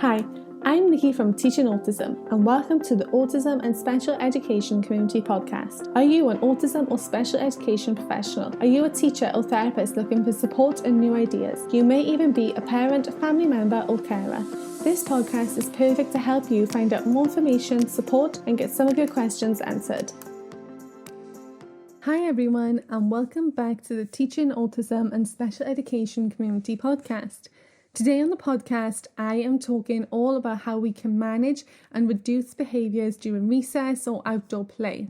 Hi, I'm Nikki from Teaching Autism and welcome to the Autism and Special Education Community Podcast. Are you an autism or special education professional? Are you a teacher or therapist looking for support and new ideas? You may even be a parent, family member or carer. This podcast is perfect to help you find out more information, support and get some of your questions answered. Hi everyone and welcome back to the Teaching Autism and Special Education Community Podcast. Today on the podcast, I am talking all about how we can manage and reduce behaviours during recess or outdoor play.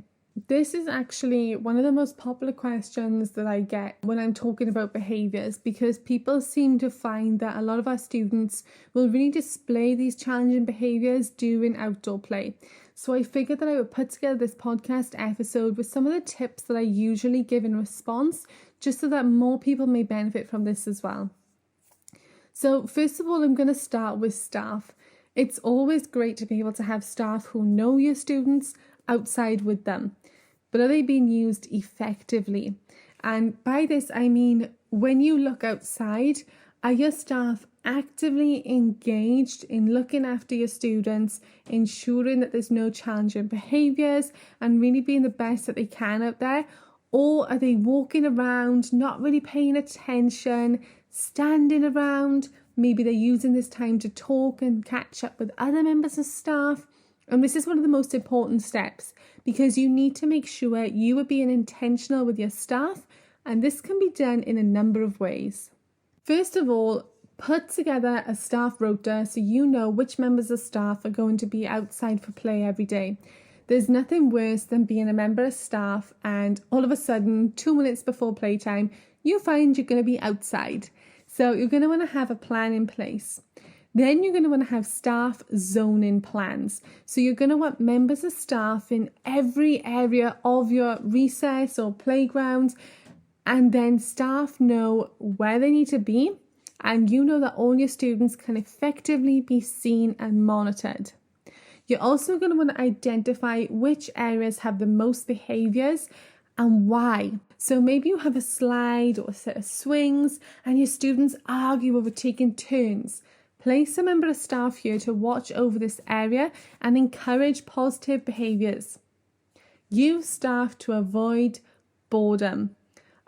This is actually one of the most popular questions that I get when I'm talking about behaviours, because people seem to find that a lot of our students will really display these challenging behaviours during outdoor play. So I figured that I would put together this podcast episode with some of the tips that I usually give in response, just so that more people may benefit from this as well. So first of all, I'm going to start with staff. It's always great to be able to have staff who know your students outside with them. But are they being used effectively? And by this, I mean, when you look outside, are your staff actively engaged in looking after your students, ensuring that there's no challenging behaviours and really being the best that they can out there? Or are they walking around, not really paying attention, standing around? Maybe they're using this time to talk and catch up with other members of staff. And this is one of the most important steps, because you need to make sure you are being intentional with your staff, and this can be done in a number of ways. First of all, put together a staff rota so you know which members of staff are going to be outside for play every day. There's nothing worse than being a member of staff and all of a sudden, 2 minutes before playtime, you find you're going to be outside. So you're going to want to have a plan in place. Then you're going to want to have staff zoning plans. So you're going to want members of staff in every area of your recess or playground, and then staff know where they need to be, and you know that all your students can effectively be seen and monitored. You're also going to want to identify which areas have the most behaviours and why. So maybe you have a slide or a set of swings and your students argue over taking turns. Place a member of staff here to watch over this area and encourage positive behaviours. Use staff to avoid boredom.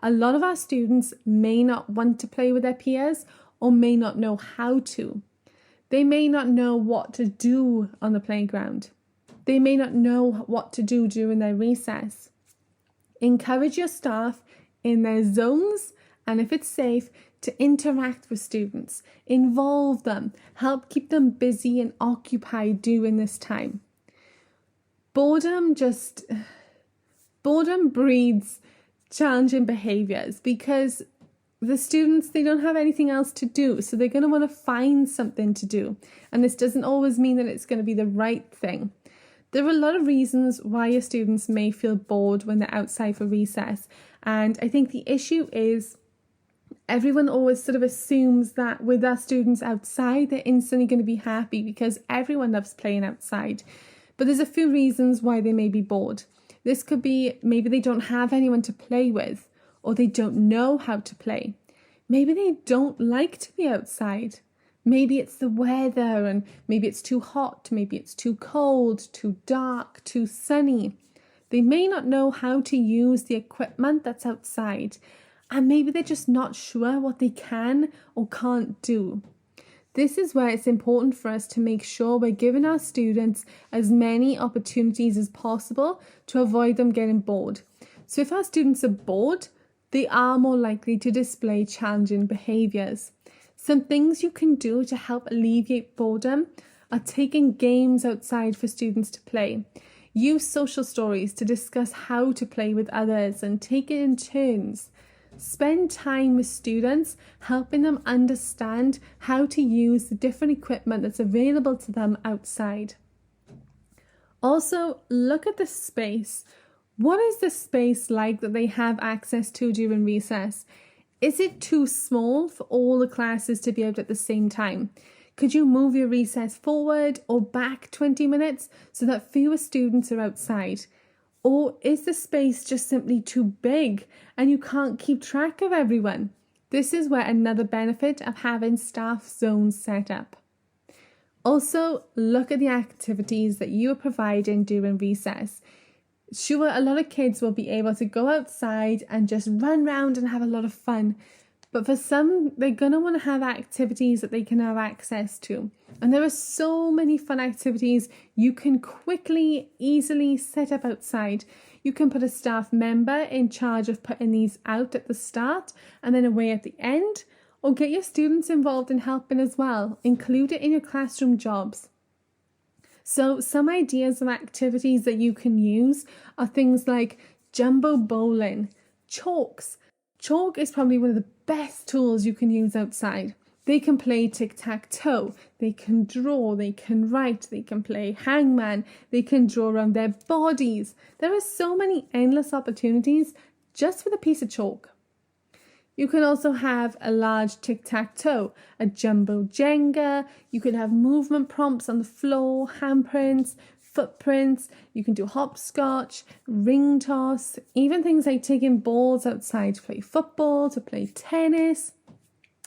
A lot of our students may not want to play with their peers or may not know how to. They may not know what to do on the playground. They may not know what to do during their recess. Encourage your staff in their zones, and if it's safe, to interact with students, involve them, help keep them busy and occupied during this time. Boredom breeds challenging behaviours, because the students, they don't have anything else to do, so they're going to want to find something to do. And this doesn't always mean that it's going to be the right thing. There are a lot of reasons why your students may feel bored when they're outside for recess. And I think the issue is everyone always sort of assumes that with our students outside, they're instantly going to be happy because everyone loves playing outside. But there's a few reasons why they may be bored. This could be maybe they don't have anyone to play with, or they don't know how to play. Maybe they don't like to be outside. Maybe it's the weather, and maybe it's too hot, maybe it's too cold, too dark, too sunny. They may not know how to use the equipment that's outside, and maybe they're just not sure what they can or can't do. This is where it's important for us to make sure we're giving our students as many opportunities as possible to avoid them getting bored. So if our students are bored, they are more likely to display challenging behaviours. Some things you can do to help alleviate boredom are taking games outside for students to play. Use social stories to discuss how to play with others and take it in turns. Spend time with students, helping them understand how to use the different equipment that's available to them outside. Also, look at the space. What is the space like that they have access to during recess? Is it too small for all the classes to be out at the same time? Could you move your recess forward or back 20 minutes so that fewer students are outside? Or is the space just simply too big and you can't keep track of everyone? This is where another benefit of having staff zones set up. Also, look at the activities that you are providing during recess. Sure, a lot of kids will be able to go outside and just run around and have a lot of fun. But for some, they're going to want to have activities that they can have access to. And there are so many fun activities you can quickly, easily set up outside. You can put a staff member in charge of putting these out at the start and then away at the end. Or get your students involved in helping as well. Include it in your classroom jobs. So some ideas of activities that you can use are things like jumbo bowling, chalks. Chalk is probably one of the best tools you can use outside. They can play tic-tac-toe, they can draw, they can write, they can play hangman, they can draw around their bodies. There are so many endless opportunities just with a piece of chalk. You can also have a large tic-tac-toe, a jumbo Jenga. You can have movement prompts on the floor, handprints, footprints. You can do hopscotch, ring toss, even things like taking balls outside to play football, to play tennis,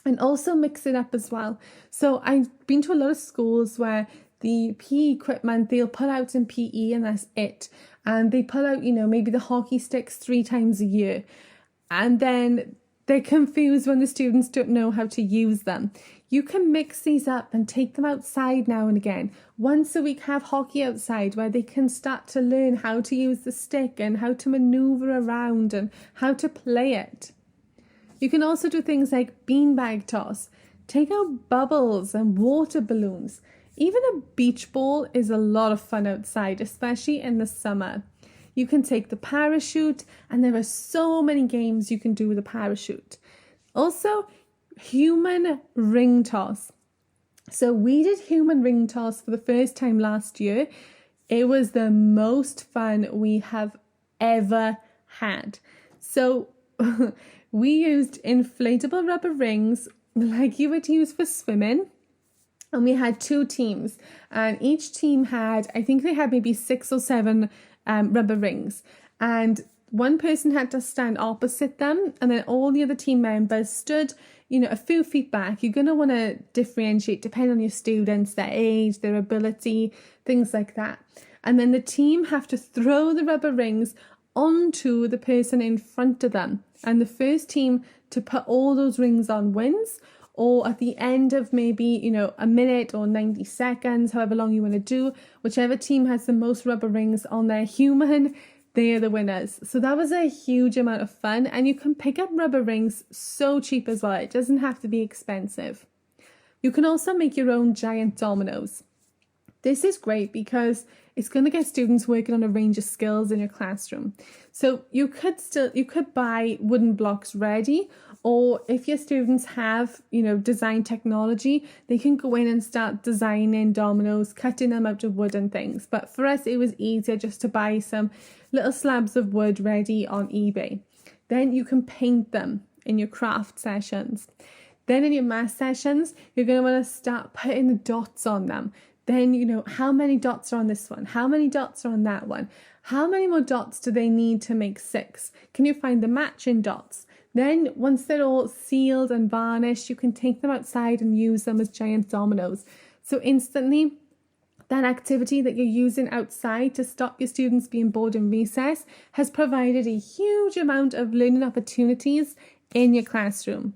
and also mix it up as well. So I've been to a lot of schools where the PE equipment they'll put out in PE and that's it. And they put out, maybe the hockey sticks 3 times a year. And then they're confused when the students don't know how to use them. You can mix these up and take them outside now and again. Once a week, have hockey outside where they can start to learn how to use the stick and how to maneuver around and how to play it. You can also do things like beanbag toss. Take out bubbles and water balloons. Even a beach ball is a lot of fun outside, especially in the summer. You can take the parachute, and there are so many games you can do with a parachute. Also, human ring toss. So we did human ring toss for the first time last year. It was the most fun we have ever had. So we used inflatable rubber rings like you would use for swimming. And we had 2 teams, and each team had, I think they had maybe 6 or 7 rubber rings, and one person had to stand opposite them, and then all the other team members stood a few feet back. You're going to want to differentiate depending on your students, their age, their ability, things like that. And then the team have to throw the rubber rings onto the person in front of them, and the first team to put all those rings on wins. Or at the end of maybe, a minute or 90 seconds, however long you want to do, whichever team has the most rubber rings on their human, they are the winners. So that was a huge amount of fun. And you can pick up rubber rings so cheap as well. It doesn't have to be expensive. You can also make your own giant dominoes. This is great because it's going to get students working on a range of skills in your classroom. So you could buy wooden blocks ready, or if your students have, design technology, they can go in and start designing dominoes, cutting them out of wood and things. But for us, it was easier just to buy some little slabs of wood ready on eBay. Then you can paint them in your craft sessions. Then in your math sessions, you're going to want to start putting the dots on them. Then, how many dots are on this one? How many dots are on that one? How many more dots do they need to make 6? Can you find the matching dots? Then once they're all sealed and varnished, you can take them outside and use them as giant dominoes. So instantly, that activity that you're using outside to stop your students being bored in recess has provided a huge amount of learning opportunities in your classroom.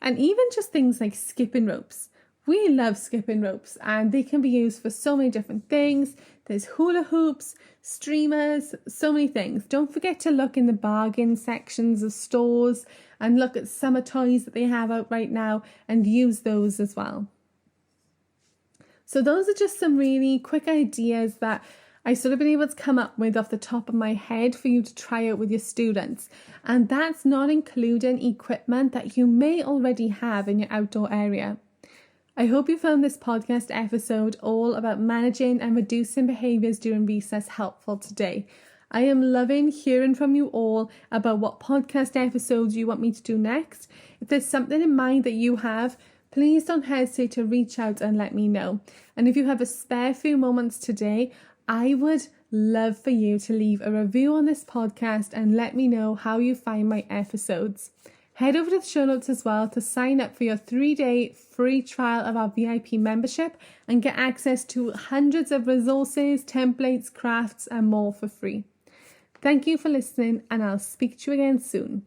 And even just things like skipping ropes. We love skipping ropes, and they can be used for so many different things. There's hula hoops, streamers, so many things. Don't forget to look in the bargain sections of stores and look at summer toys that they have out right now and use those as well. So those are just some really quick ideas that I sort of been able to come up with off the top of my head for you to try out with your students. And that's not including equipment that you may already have in your outdoor area. I hope you found this podcast episode all about managing and reducing behaviours during recess helpful today. I am loving hearing from you all about what podcast episodes you want me to do next. If there's something in mind that you have, please don't hesitate to reach out and let me know. And if you have a spare few moments today, I would love for you to leave a review on this podcast and let me know how you find my episodes. Head over to the show notes as well to sign up for your 3-day free trial of our VIP membership and get access to hundreds of resources, templates, crafts, and more for free. Thank you for listening, and I'll speak to you again soon.